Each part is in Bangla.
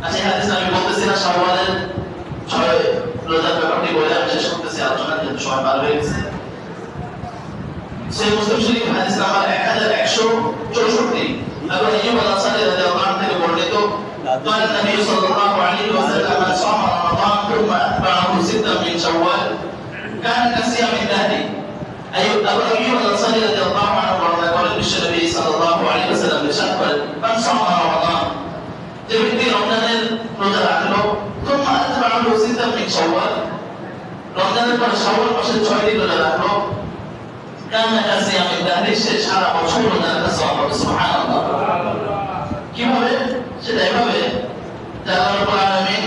আচ্ছা হাদিস আমি বলতেছি না শাওয়ালের 6 রোজার ব্যাপারটি বলে আমি শেষ করতেছি আলোচনা, যেহেতু সময় পার হয়ে গেছে। সেই মুসলিম শরীফ হাদিস নাম্বার 1164 আবু আইয়ুব আল-আনসারী রাদিয়াল্লাহু আনহু থেকে বর্ণিত قال النبي صلى الله عليه وسلم من صام رمضان ثم أتبعه ستا من شوال كان كصيام الدهر أبو أيوب الأنصاري رضي الله عنه বর্ণনা করেন বিশ্বনবী সাল্লাল্লাহু আলাইহি ওয়াসাল্লাম ইরশাদ করেন মান সামা রমাদান, যে ব্যক্তি রমজানের রোজা রাখলো ثم أتبعه ستا من شوال, রমজানের পর শাওয়াল মাসের 6 দিন রোজা রাখলো كان كصيام الدهر, সে সারা বছর রোজা রাখা সওয়াব হবে। সুবহানাল্লাহ। কিভাবে? সেটা এভাবে যে আল্লাহ রাব্বুল আলামিন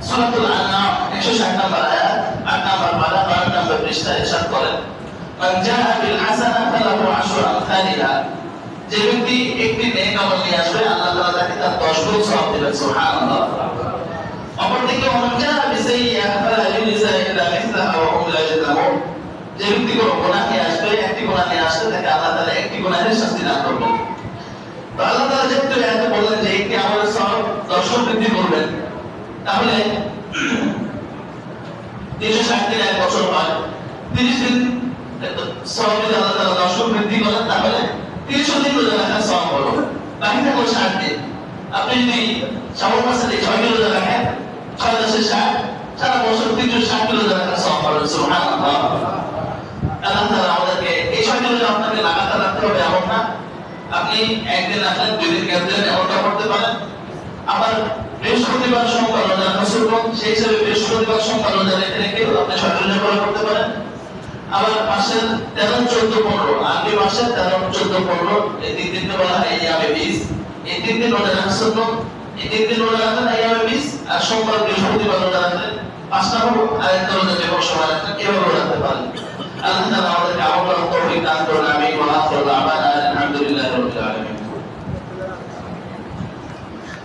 সূরাতুল আনআম 160 নম্বর আয়াত 8 নম্বর পারা 12 নম্বর পৃষ্ঠায় ইরশাদ করেন মান জাআ বিল হাসানা ফালাহু আশরু আমসালিহা, যে ব্যক্তি একটি নেক আমল নিয়ে আসবে আল্লাহ তাআলা তাকে তার 10 গুণ সওয়াব দিবেন। সুবহানাল্লাহ। অপরদিকে মান জাআ বিসাইয়্যা ফালা ইউজা ইল্লা মিসলাহা ওয়া হুম লা ইউজলামুন, যে ব্যক্তি কোনো গুনাহ নিয়ে আসবে, একটি গুনাহ নিয়ে আসলে তাকে আল্লাহ তাআলা একটি গুনাহের শাস্তি দান করবেন। আল্লাহ তাআলা যেহেতু আয়াতে বললেন যে একটি আমলের সওয়াব 10 গুণ বৃদ্ধি করবেন, তাহলে 360 দিন এক বছর হয়, 30 দিন সওয়াব যদি আল্লাহ তাআলা 10 গুণ বৃদ্ধি করেন তাহলে 300 দিন রোজা রাখার সওয়াব হলো। বাকি থাকলো 60 দিন। আপনি যদি শাওয়াল মাসে 6 দিন রোজা রাখেন, 6 × 60 সারা বছর 360 দিন রোজা রাখার সওয়াব হলো। সুবহানাল্লাহ। আল্লাহ তাআলা আমাদেরকে এই 6 দিন রোজা আপনাকে লাগাতার রাখতে হবে এমন না, আপনি একদিন রাখলেন 2 দিন গ্যাপ দিলেন, এমনটা করতে পারেন। আবার বৃহস্পতিবার সোমবার রোজা রাখা সুন্নাত, সেই হিসেবে বৃহস্পতিবার সোমবার রোজা রেখে আপনি 6 রোজা করতে পারেন। আবার মাসের 13, 14, 15 আরবি মাসের 13, 14, 15 এই 3 দিনকে বলা হয় আইয়ামে 20। এই 3 দিন রোজা রাখা সুন্নাত, এই 3 দিন রোজা রাখলেন আইয়ামে 20, আর সোমবার বৃহস্পতিবার রোজা রাখলেন 5টা হলো, আর একটা রোজা যে কোনো সময় রাখলেন, এভাবে রাখতে পারেন। আল্লাহ তাআলা আমাদেরকে আমল করার তৌফিক দান করুন। আমিন। ওয়া আখিরু দাওয়ানা আলহামদুলিল্লাহি রাব্বিল আলামিন।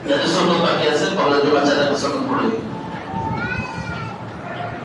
যাদের সুন্নাত বাকি আছে কলেজে বাচ্চারা সুন্নাত পড়ে